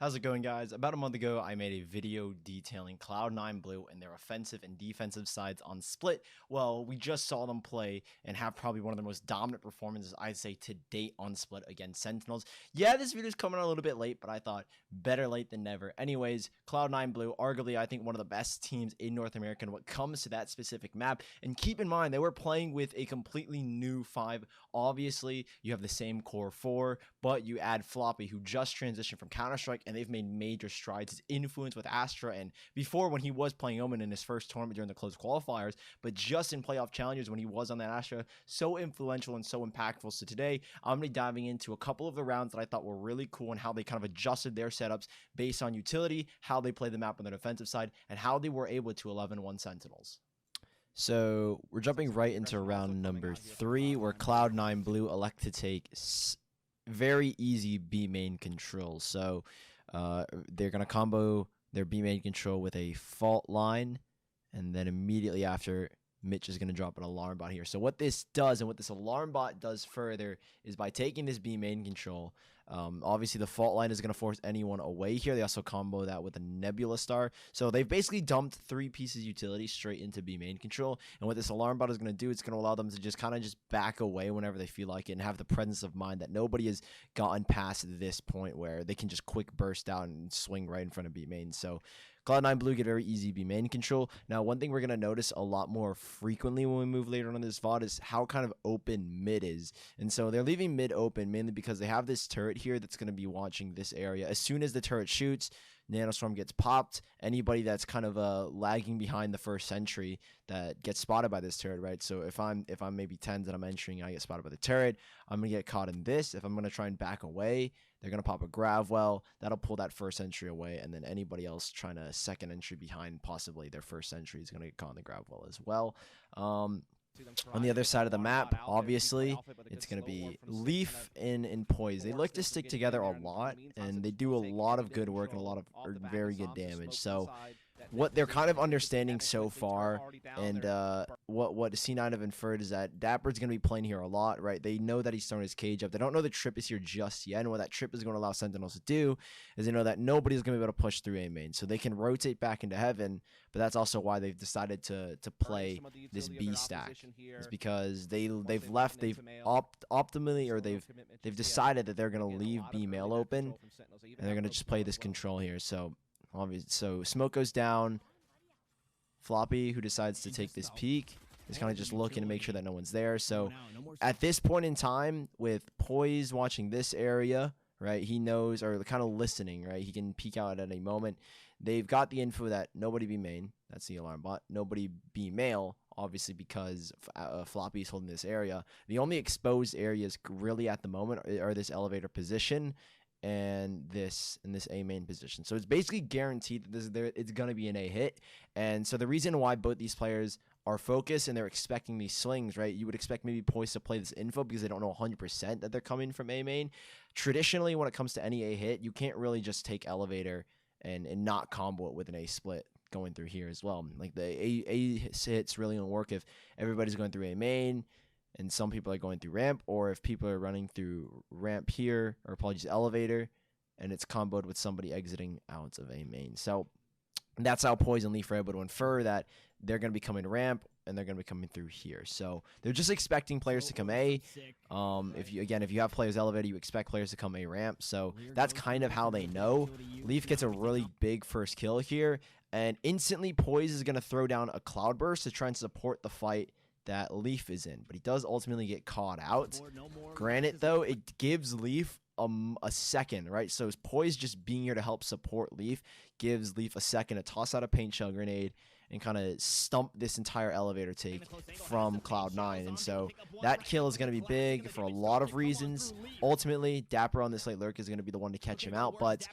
How's it going, guys? About a month ago, I made a video detailing Cloud9 Blue and their offensive and defensive sides on Split. Well, we just saw them play and have probably one of the most dominant performances, I'd say, to date on Split against Sentinels. Yeah, this video's coming out a little bit late, but I thought better late than never. Anyways, Cloud9 Blue, arguably, I think, one of the best teams in North America when it comes to that specific map. And keep in mind, they were playing with a completely new 5. Obviously, you have the same core 4, but you add Floppy, who just transitioned from Counter-Strike, and they've made major strides. His influence with Astra, and before when he was playing Omen in his first tournament during the closed qualifiers, but just in playoff challenges when he was on that Astra, so influential and so impactful. So today, I'm going to be diving into a couple of the rounds that I thought were really cool and how they kind of adjusted their setups based on utility, how they play the map on the defensive side, and how they were able to 11-1 Sentinels. So we're jumping right into round number 3, where Cloud9 Blue elect to take very easy B main control. So they're going to combo their B main control with a fault line, and then immediately after, Mitch is going to drop an alarm bot here. So what this does, and what this alarm bot does further, is by taking this B main control, obviously the fault line is going to force anyone away here. They also combo that with a Nebula Star. So they've basically dumped 3 pieces of utility straight into B main control. And what this alarm bot is going to do, it's going to allow them to just kind of back away whenever they feel like it, and have the presence of mind that nobody has gotten past this point where they can just quick burst out and swing right in front of B main. So Cloud9 Blue get very easy B main control. Now, one thing we're going to notice a lot more frequently when we move later on in this VOD is how kind of open mid is. And so they're leaving mid open mainly because they have this turret here that's going to be watching this area. As soon as the turret shoots, Nanostorm gets popped. Anybody that's kind of lagging behind the first sentry that gets spotted by this turret, right? So if I'm maybe 10s and I'm entering and I get spotted by the turret, I'm going to get caught in this. If I'm going to try and back away, they're going to pop a grav well. That'll pull that first entry away, and then anybody else trying to second entry behind possibly their first entry is going to get caught in the grav well as well. On the other side of the map, obviously, it's going to be Leaf and Poise. They like to stick together a lot, and they do a lot of good work and a lot of very good damage. So what they're kind of understanding so far, and what C9 have inferred, is that Dapper's going to be playing here a lot, right? They know that he's throwing his cage up. They don't know the trip is here just yet, and what that trip is going to allow Sentinels to do is they know that nobody's going to be able to push through A main, so they can rotate back into Heaven. But that's also why they've decided to play this B stack. It's because they've optimally, or they've decided that they're going to leave B mail open, and they're going to just play this control here. So obviously, so smoke goes down. Floppy, who decides to take this peek, is kind of just looking to make sure that no one's there. So at this point in time, with Poise watching this area, right, he knows, or kind of listening, right, he can peek out at any moment. They've got the info that nobody B main, that's the alarm bot, nobody B mail, obviously because Floppy is holding this area. The only exposed areas really at the moment are this elevator position and this A main position. So it's basically guaranteed that it's going to be an A hit. And so the reason why both these players are focused and they're expecting these slings, right? You would expect maybe Poise to play this info because they don't know 100% that they're coming from A main. Traditionally, when it comes to any A hit, you can't really just take elevator and not combo it with an A split going through here as well. Like the A hits really don't work if everybody's going through A main and some people are going through ramp, or if people are running through ramp here, or apologies, elevator, and it's comboed with somebody exiting out of A main. So that's how Poise and Leaf are able to infer that they're going to be coming ramp and they're going to be coming through here. So they're just expecting players to come A. If you have players elevator, you expect players to come A ramp. So that's kind of how they know. Leaf gets a really big first kill here, and instantly Poise is going to throw down a cloud burst to try and support the fight that Leaf is in, but he does ultimately get caught out. Granted, though, it gives Leaf a second, right? So Poise just being here to help support Leaf gives Leaf a second to toss out a paint shell grenade and kind of stump this entire elevator take from Cloud9. And so that kill is going to be big for a lot of reasons. Ultimately, Dapper on this late lurk is going to be the one to catch him out, but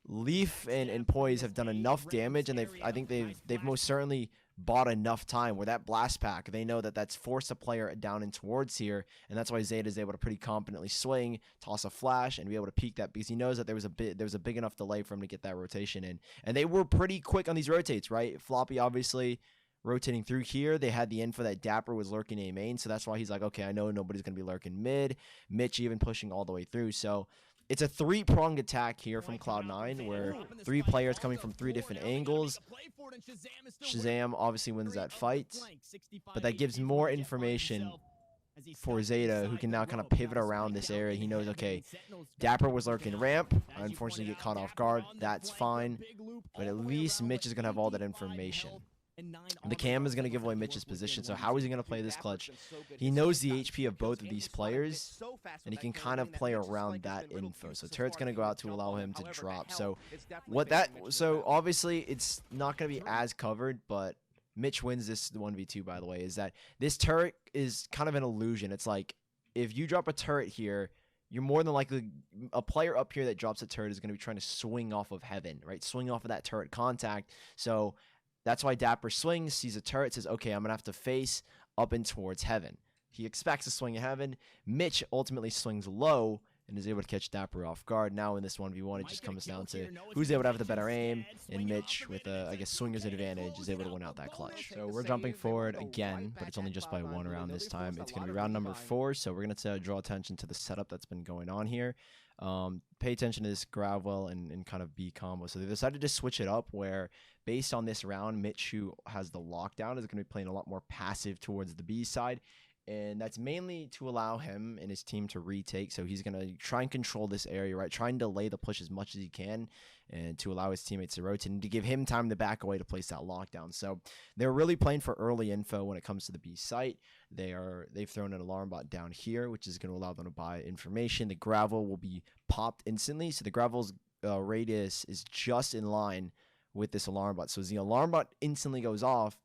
Leaf and Poise have done enough damage, and I think they've most certainly bought enough time where that blast pack, they know that that's forced a player down and towards here, and that's why Zeta is able to pretty competently swing, toss a flash, and be able to peek that, because he knows that there was a big enough delay for him to get that rotation in. And they were pretty quick on these rotates, right? Floppy obviously rotating through here. They had the info that Dapper was lurking A main, so that's why he's like, okay, I know nobody's going to be lurking mid. Mitch even pushing all the way through. So it's a three-pronged attack here from Cloud9, where 3 players coming from 3 different angles. Shazam obviously wins that fight, but that gives more information for Zeta, who can now kind of pivot around this area. He knows, okay, Dapper was lurking ramp. I unfortunately get caught off guard. That's fine, but at least Mitch is going to have all that information. The cam is going to give away Mitch's position, so how is he going to play this clutch? He knows the HP of both of these players, and he can kind of play around that info. So turret's going to go out to allow him to drop. So obviously it's not going to be as covered, but Mitch wins this 1v2, by the way, is that this turret is kind of an illusion. It's like, if you drop a turret here, you're more than likely, a player up here that drops a turret is going to be trying to swing off of heaven, right? Swing off of that turret contact. So that's why Dapper swings, sees a turret, says, okay, I'm going to have to face up and towards heaven. He expects to swing at heaven. Mitch ultimately swings low and is able to catch Dapper off guard. Now in this 1v1, it just comes down to who's able to have the better aim, and Mitch, with a, I guess, swinger's advantage, is able to win out that clutch. So we're jumping forward again, but it's only just by 1 round this time. It's going to be round number 4, so we're going to draw attention to the setup that's been going on here. Pay attention to this Gravwell and kind of B combo. So they decided to switch it up, where based on this round, Mitch, who has the lockdown, is going to be playing a lot more passive towards the B side. And that's mainly to allow him and his team to retake. So he's going to try and control this area, right? Try and delay the push as much as he can, and to allow his teammates to rotate and to give him time to back away to place that lockdown. So they're really playing for early info when it comes to the B site. They've thrown an alarm bot down here, which is going to allow them to buy information. The gravel will be popped instantly. So the gravel's radius is just in line with this alarm bot. So as the alarm bot instantly goes off,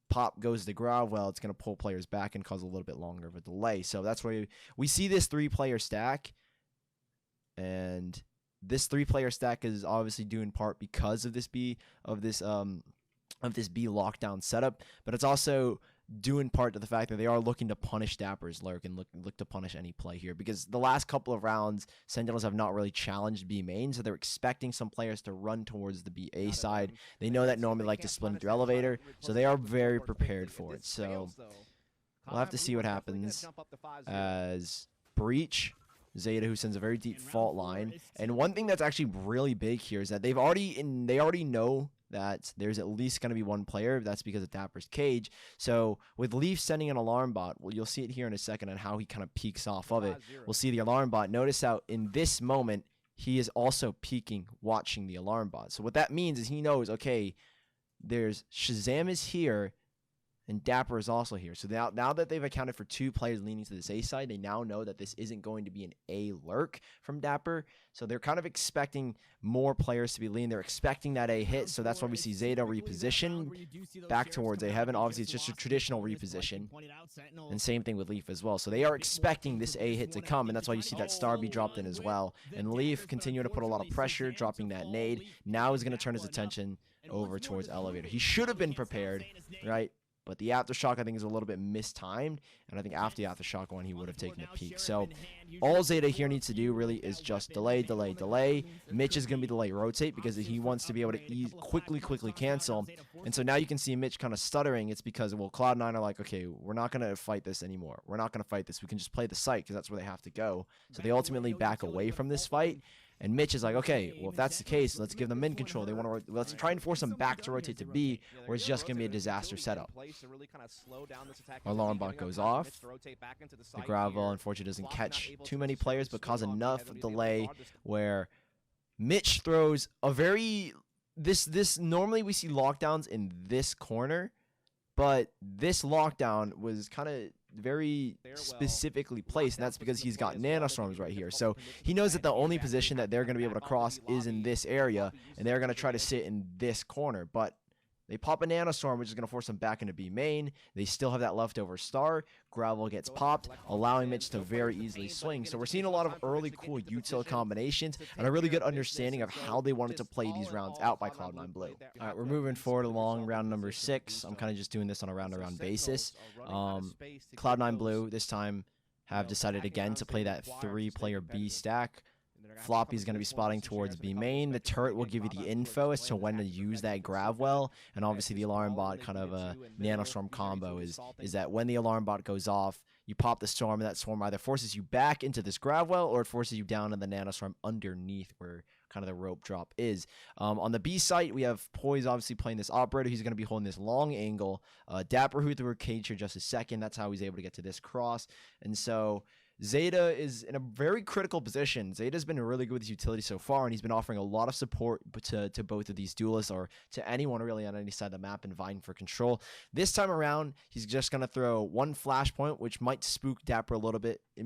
pop goes the Gravwell, it's going to pull players back and cause a little bit longer of a delay. So that's why we see this 3-player stack, and this 3-player stack is obviously due in part because of this B lockdown setup, but it's also due in part to the fact that they are looking to punish Dapper's lurk and look to punish any play here, because the last couple of rounds Sentinels have not really challenged B main, so they're expecting some players to run towards the B A side. They know that normally like to split through elevator, so they are very prepared for it. So we'll have to see what happens as Breach, Zeta, who sends a very deep fault line. And one thing that's actually really big here is that they already know that there's at least going to be one player. That's because of Dapper's cage. So with Leaf sending an alarm bot, well, you'll see it here in a second on how he kind of peeks off of it. We'll see the alarm bot. Notice how in this moment he is also peeking, watching the alarm bot. So what that means is he knows, okay, there's Shazam is here and Dapper is also here. So now that they've accounted for 2 players leaning to this A side, they now know that this isn't going to be an A lurk from Dapper. So they're kind of expecting more players to be leaning. They're expecting that A hit. So that's why we see Zeta reposition back towards A heaven. Obviously, it's just a traditional reposition. And same thing with Leaf as well. So they are expecting this A hit to come, and that's why you see that star be dropped in as well. And Leaf continuing to put a lot of pressure, dropping that nade. Now he's going to turn his attention over towards elevator. He should have been prepared, right? But the aftershock, I think, is a little bit mistimed, and I think after the aftershock one, he would have taken a peek. So all Zeta here needs to do really is just delay, delay, delay. Mitch is going to be delay rotate because he wants to be able to quickly cancel. And so now you can see Mitch kind of stuttering. It's because, well, Cloud9 are like, okay, we're not going to fight this anymore. We're not going to fight this. We can just play the site because that's where they have to go. So they ultimately back away from this fight. And Mitch is like, okay, well, if that's the case, let's give them mid control. They want to let's try and force them back to rotate to B, or it's just going to be a disaster setup. Alarm bot goes off. The Gravel, unfortunately, doesn't catch too many players, but cause enough delay where Mitch throws a very normally we see lockdowns in this corner, but this lockdown was kind of very specifically placed, and that's because he's got nanostorms right here. So he knows that the only position that they're going to be able to cross is in this area, and they're going to try to sit in this corner. But they pop a nanostorm, which is going to force them back into B main. They still have that leftover star. Gravel gets popped, allowing Mitch to very easily swing. So we're seeing a lot of early cool util combinations and a really good understanding of how they wanted to play these rounds out by Cloud9 Blue. All right, we're moving forward along round number 6. I'm kind of just doing this on a round-to-round basis. Cloud9 Blue this time have decided again to play that 3-player B stack. Floppy's going to be spotting towards B main. The turret will give you the info as to when to use that grab well, and obviously the alarm bot kind of a nanostorm combo is that when the alarm bot goes off, you pop the storm, and that storm either forces you back into this grab well or it forces you down in the nanostorm underneath where kind of the rope drop is. On the B site, we have Poise obviously playing this operator. He's going to be holding this long angle. Dapper Hoot through a cage here just a second. That's how he's able to get to this cross. And so Zeta is in a very critical position. Zeta's been really good with his utility so far, and he's been offering a lot of support to both of these duelists, or to anyone really on any side of the map, and vying for control. This time around, he's just going to throw one flashpoint, which might spook Dapper a little bit. He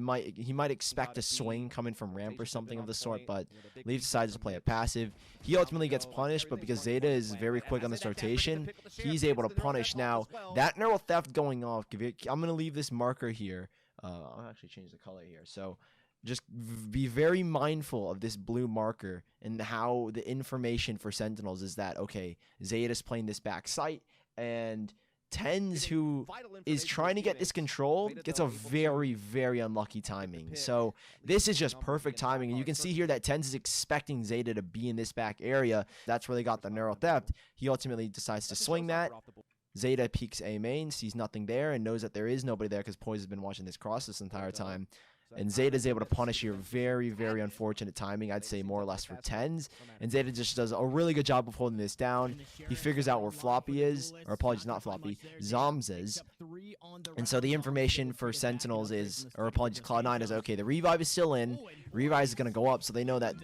might expect a swing coming from ramp or something of the sort, but Leaf decides to play it passive. He ultimately gets punished, but because Zeta is very quick on this rotation, he's able to punish. Now, that neural theft going off, I'm going to leave this marker here. I'll actually change the color here. So just be very mindful of this blue marker and how the information for Sentinels is that, okay, Zeta's playing this back site, and Tens, who is trying to get this control, gets a very, very unlucky timing. So this is just perfect timing, and you can see here that Tens is expecting Zeta to be in this back area. That's where they got the neural theft. He ultimately decides to swing that. Zeta peeks A main, sees nothing there, and knows that there is nobody there because Poise has been watching this cross this entire time. And Zeta is able to punish here. Very, very unfortunate timing, I'd say more or less for Tens. And Zeta just does a really good job of holding this down. He figures out where Floppy is, or apologies, not Floppy, Zoms is. And so the information for Sentinels is, or apologies, Cloud9 is, okay, the revive is still in. Revive is going to go up, so they know that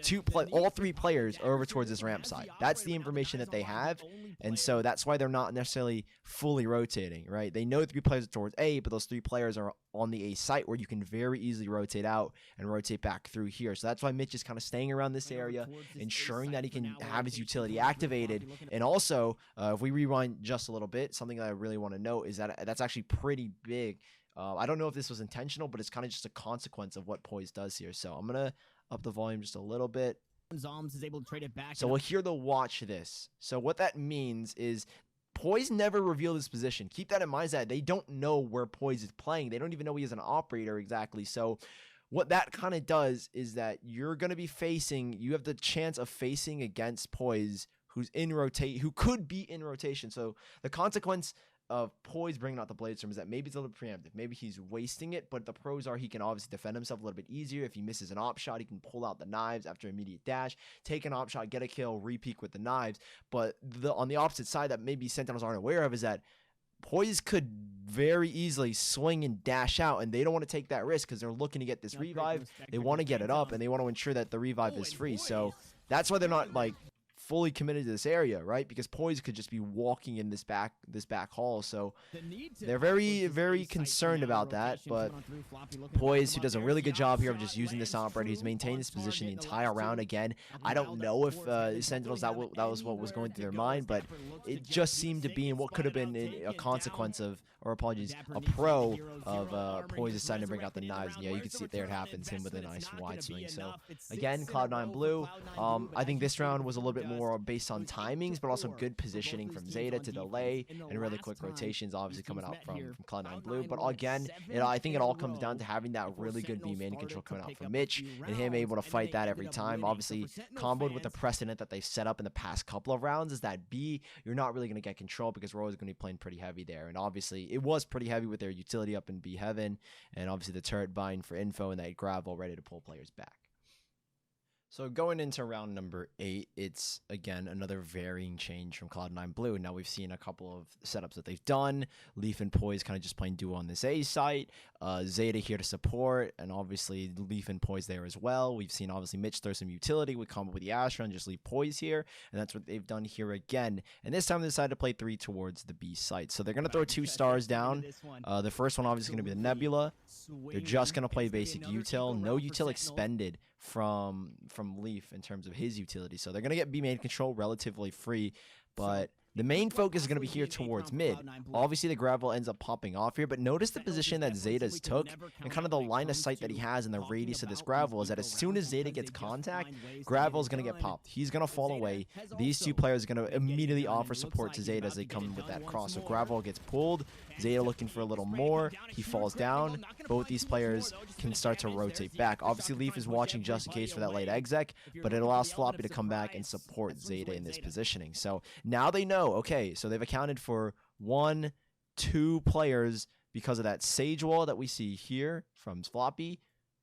all three players are over towards this ramp side. That's the information that they have, and so that's why they're not necessarily fully rotating, right? They know 3 players are towards A, but those 3 players are on the A site where you can very easily rotate out and rotate back through here. So that's why Mitch is kind of staying around this area, ensuring that he can have his utility activated. And also, if we rewind just a little bit, something that I really want to note is that that's actually pretty big. I don't know if this was intentional, but it's kind of just a consequence of what Poise does here. So I'm going to up the volume just a little bit. Zoms is able to trade it back. So we'll hear the watch this. So what that means is Poise never revealed his position. Keep that in mind, is that they don't know where Poise is playing. They don't even know he is an operator exactly. So what that kind of does is that you're going to be you have the chance of facing against Poise, who's in who could be in rotation. So the consequence of Poise bringing out the Blade Storm is that maybe it's a little preemptive. Maybe he's wasting it, but the pros are he can obviously defend himself a little bit easier. If he misses an op shot, he can pull out the knives after immediate dash, take an op shot, get a kill, repeat with the knives. But on the opposite side that maybe Sentinels aren't aware of is that Poise could very easily swing and dash out, and they don't want to take that risk because they're looking to get this revive. They want to get it up, and they want to ensure that the revive is free. So that's why they're not like fully committed to this area, right? Because Poise could just be walking in this back hall, so they're very, very concerned about that. But Poise, who does a really good job here of just using this operator, he's maintained his position the entire round. Again, I don't know if Sentinels that was what was going through their mind, but it just seemed to be in what could have been a consequence of, or apologies, a pro of Poise deciding to bring out the knives. And yeah, you can see it there. It happens, him with a nice wide swing. So again, Cloud9 blue. I think this round was a little bit more based on timings, but also good positioning from Zeta to delay and really quick rotations, obviously coming out from Cloud9 blue. But again, I think it all comes down to having that really good B main control coming out from Mitch and him able to fight that every time. Obviously, comboed with the precedent that they've set up in the past couple of rounds is that B, you're not really going to get control because we're always going to be playing pretty heavy there. And obviously, it was pretty heavy with their utility up in B heaven, and obviously the turret buying for info and that grab all ready to pull players back. So going into round number 8, it's, again, another varying change from Cloud9 blue. Now we've seen a couple of setups that they've done. Leaf and Poise kind of just playing duo on this A site. Zeta here to support, and obviously Leaf and Poise there as well. We've seen, obviously, Mitch throw some utility with combo with the Astra and just leave Poise here, and that's what they've done here again. And this time they decided to play 3 towards the B site. So they're going to throw 2 stars down. The first one, obviously, going to be the Nebula. They're just going to play basic util. No util expended from Leaf in terms of his utility. So they're going to get B main control relatively free, but The main focus is going to be here towards mid. Obviously, the Gravel ends up popping off here, but notice the position that Zeta's took and kind of the line of sight that he has in the radius of this Gravel is that as soon as Zeta gets contact, Gravel is going to get popped. He's going to fall away. These two players are going to immediately offer support to Zeta as they come with that cross. So Gravel gets pulled. Zeta looking for a little more. He falls down. Both these players can start to rotate back. Obviously, Leaf is watching just in case for that late exec, but it allows Floppy to come back and support Zeta in this positioning. So now they know, okay, so they've accounted for 1, 2 players because of that Sage Wall that we see here from Floppy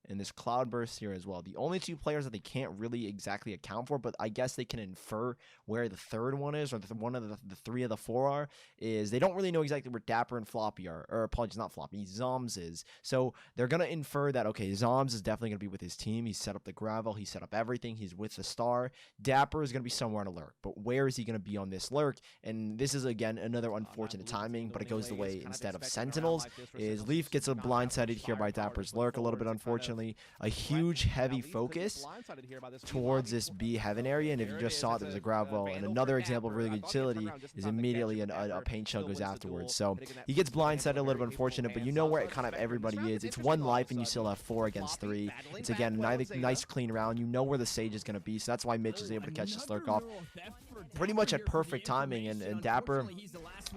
and this Cloud Burst here as well. The only 2 players that they can't really exactly account for, but I guess they can infer where the third one is, or one of the 3 of the 4 are, is they don't really know exactly where Dapper and Floppy are, or apologies, not Floppy, Zoms is. So they're going to infer that, okay, Zoms is definitely going to be with his team. He set up the Gravel, he set up everything, he's with the Star. Dapper is going to be somewhere on a lurk, but where is he going to be on this lurk? And this is, again, another unfortunate timing, but it goes the way, instead of Sentinels, is Leaf gets a blindsided here by Dapper's lurk, a little bit unfortunately. A huge heavy focus towards this B heaven area, and if you just saw it, there's a Gravel, and another example of really good utility is immediately a paint shell goes afterwards. So he gets blindsided, a little bit unfortunate, but you know where it kind of everybody is. It's 1 life and you still have 4 against 3. It's again a nice clean round. You know where the Sage is going to be, so that's why Mitch is able to catch the Slurk off pretty much at perfect timing, and Dapper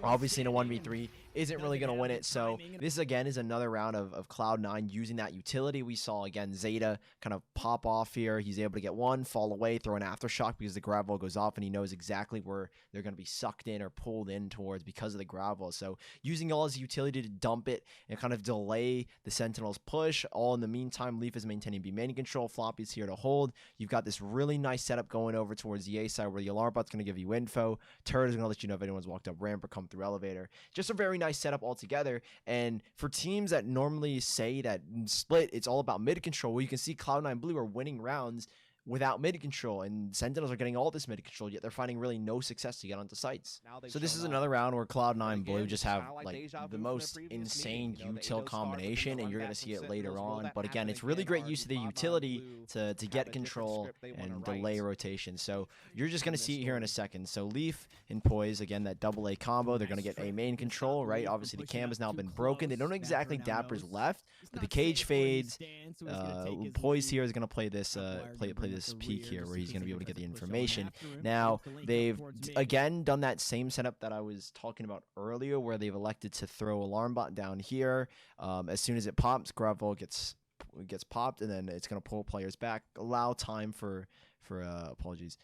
obviously in a 1v3 isn't really going to win it. So this again is another round of Cloud9 using that utility. We saw again Zeta kind of pop off here. He's able to get 1, fall away, throw an aftershock because the Gravel goes off, and he knows exactly where they're going to be sucked in or pulled in towards because of the Gravel. So using all his utility to dump it and kind of delay the Sentinels push. All in the meantime, Leaf is maintaining B main control. Floppy's here to hold. You've got this really nice setup going over towards the A side where the alarm bot's going to give you info. Turret is going to let you know if anyone's walked up ramp or come through elevator. Just a very nice setup altogether. And for teams that normally say that in Split it's all about mid control, well, you can see Cloud9 Blue are winning rounds without mid control, and Sentinels are getting all this mid control, yet they're finding really no success to get onto sites. So this is another round where Cloud9 Blue just have like the most insane util combination, and you're going to see it later on. But again, it's really great use of the utility to get control and delay rotation. So you're just going to see it here in a second. So Leaf and Poise, again, that double A combo, they're going to get A main control, right? Obviously the cam has now been broken. They don't know exactly Dapper's left, but the cage fades. Poise here is going to play this play this peek here where he's going to be able to get the information. Now they've again done that same setup that I was talking about earlier, where they've elected to throw alarm bot down here. As soon as it pops, Gravel gets popped, and then it's going to pull players back, allow time for apologies,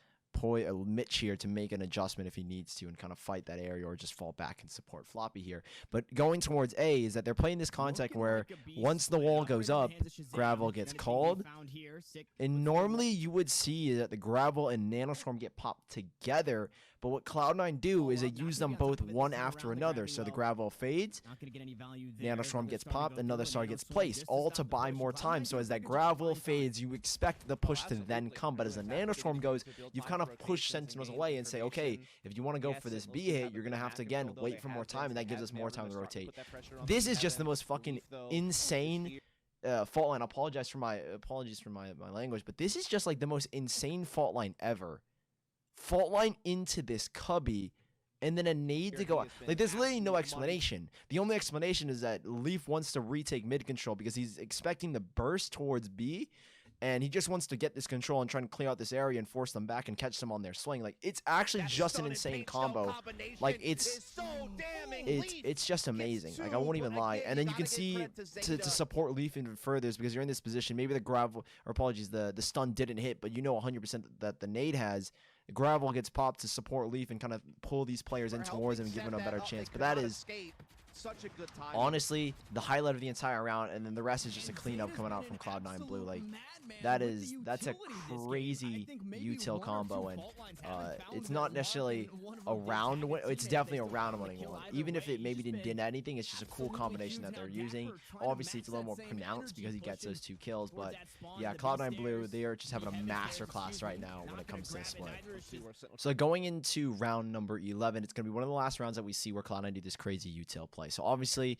Mitch here to make an adjustment if he needs to and kind of fight that area or just fall back and support Floppy here. But going towards A is that they're playing this contact where once the wall goes up, Gravel gets called. And normally you would see that the Gravel and Nanostorm get popped together, but what Cloud9 do is they use them both one after another. So the Gravel fades, Nanostorm gets popped, another star gets placed, all to buy more time. So as that Gravel fades, you expect the push to then come, but as the Nanostorm goes, you've kind of pushed Sentinels away and say, okay, if you want to go for this B hit, you're going to have to, again, wait for more time, and that gives us more time to rotate. This is just the most fucking insane fault line. Apologies for my language, but this is just like the most insane fault line ever. Fault line into this cubby, and then a nade to go out. Like, there's literally no explanation. The only explanation is that Leaf wants to retake mid control because he's expecting the burst towards B, and he just wants to get this control and try and clear out this area and force them back and catch them on their swing. Like, it's actually just an insane combo. Like, it's just amazing. Like, I won't even lie. And then you can see to support Leaf even further is because you're in this position. Maybe the Gravel, or apologies, the stun didn't hit, but you know 100% that the nade has. Gravel gets popped to support Leaf and kind of pull these players in towards him and give them a better chance. But that is honestly the highlight of the entire round, and then the rest is just a cleanup coming out from Cloud9 Blue. Like, that's a crazy util combo, and it's not necessarily a round win. It's definitely a round winning one. Even if it maybe didn't anything, it's just a cool combination that they're using. Obviously it's a little more pronounced because he gets those 2 kills, but yeah, Cloud9 Blue, they are just having a masterclass right now when it comes to this split. So going into round number 11, it's going to be one of the last rounds that we see where Cloud9 do this crazy util play. play. So obviously,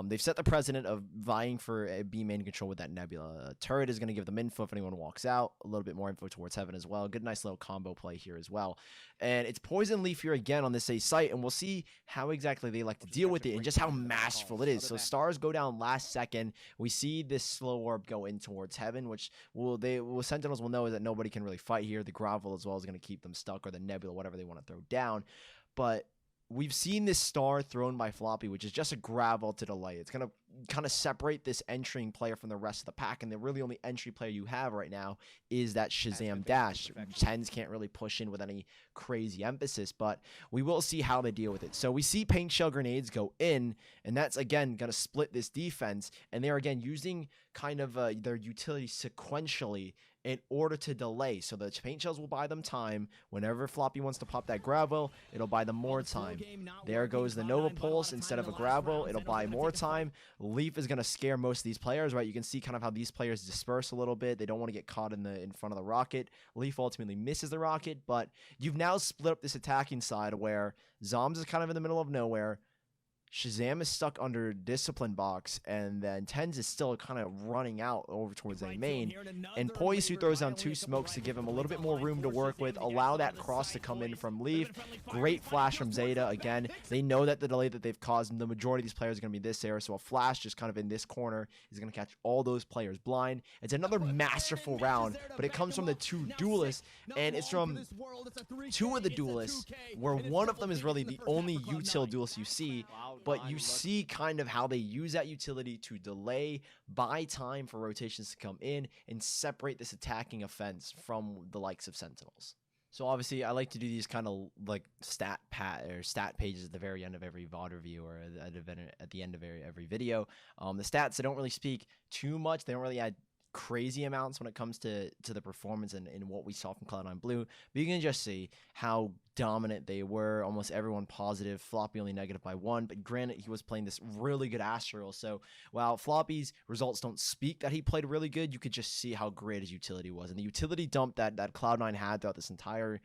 they've set the precedent of vying for a B main control with that Nebula. Turret is going to give them info if anyone walks out. A little bit more info towards Heaven as well. Good, nice little combo play here as well. And it's Poison Leaf here again on this A site, and we'll see how exactly they like to deal with it and just how masterful it is. So stars go down last second. We see this slow orb go in towards Heaven, which Sentinels will know is that nobody can really fight here. The gravel as well is going to keep them stuck, or the Nebula, whatever they want to throw down. But we've seen this star thrown by Floppy, which is just a gravel to delay. It's going to kind of separate this entering player from the rest of the pack, and the really only entry player you have right now is that Shazam dash. Tens can't really push in with any crazy emphasis, but we will see how they deal with it. So we see paint shell grenades go in, and that's again going to split this defense, and they're again using kind of their utility sequentially in order to delay. So the paint shells will buy them time. Whenever Floppy wants to pop that gravel, it'll buy them more time. There goes the Nova Pulse instead of a gravel. It'll buy more time. Leaf is going to scare most of these players, right? You can see kind of how these players disperse a little bit. They don't want to get caught in front of the rocket. Leaf ultimately misses the rocket, but you've now split up this attacking side where Zombs is kind of in the middle of nowhere. Shazam is stuck under Discipline Box, and then Tens is still kind of running out over towards A main. And Poise, who throws down 2 smokes to give him a little bit more room to work with, allow that cross to come in from Leaf. Great flash from Zeta. Again, they know that the delay that they've caused, the majority of these players are going to be this area, so a flash just kind of in this corner is going to catch all those players blind. It's another masterful round, but it comes from the 2 duelists, and it's from 2 of the duelists, where one of them is really the only util duelist you see. But you see kind of how they use that utility to delay, buy time for rotations to come in, and separate this attacking offense from the likes of Sentinels. So obviously, I like to do these kind of like stat pages at the very end of every VOD review, or at the end of every video. The stats, they don't really speak too much. They don't really add crazy amounts when it comes to the performance and what we saw from Cloud9 Blue, but you can just see how dominant they were. Almost everyone positive. Floppy only negative by 1, but granted, he was playing this really good Astral, so while Floppy's results don't speak that he played really good, you could just see how great his utility was. And the utility dump that Cloud9 had throughout this entire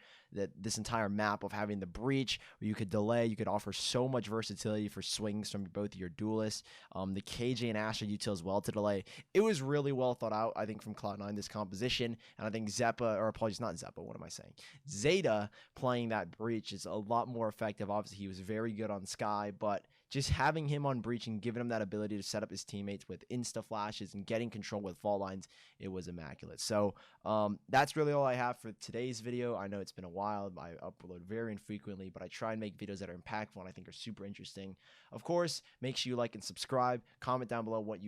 map of having the breach where you could delay, you could offer so much versatility for swings from both of your duelists, the KJ and Astra util as well to delay. It was really well thought out, I think, from Cloud9, this composition, and I think Zeta playing that breach is a lot more effective. Obviously, he was very good on Sky, but just having him on breach and giving him that ability to set up his teammates with insta flashes and getting control with fault lines, it was immaculate. So that's really all I have for today's video. I know it's been a while. I upload very infrequently, but I try and make videos that are impactful and I think are super interesting. Of course, make sure you like and subscribe. Comment down below what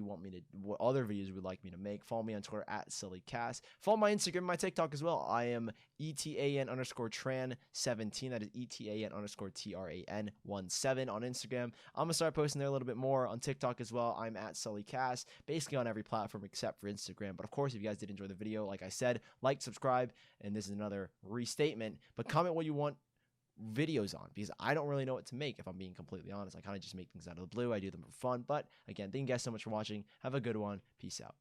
other videos you would like me to make. Follow me on Twitter at SillyCast. Follow my Instagram and my TikTok as well. I am ETAN_Tran17. That is ETAN_TRAN17 on Instagram. I'm going to start posting there a little bit more on TikTok as well. I'm at SullyCast, basically on every platform except for Instagram. But of course, if you guys did enjoy the video, like I said, like, subscribe, and this is another restatement. But comment what you want videos on, because I don't really know what to make, if I'm being completely honest. I kind of just make things out of the blue. I do them for fun. But again, thank you guys so much for watching. Have a good one. Peace out.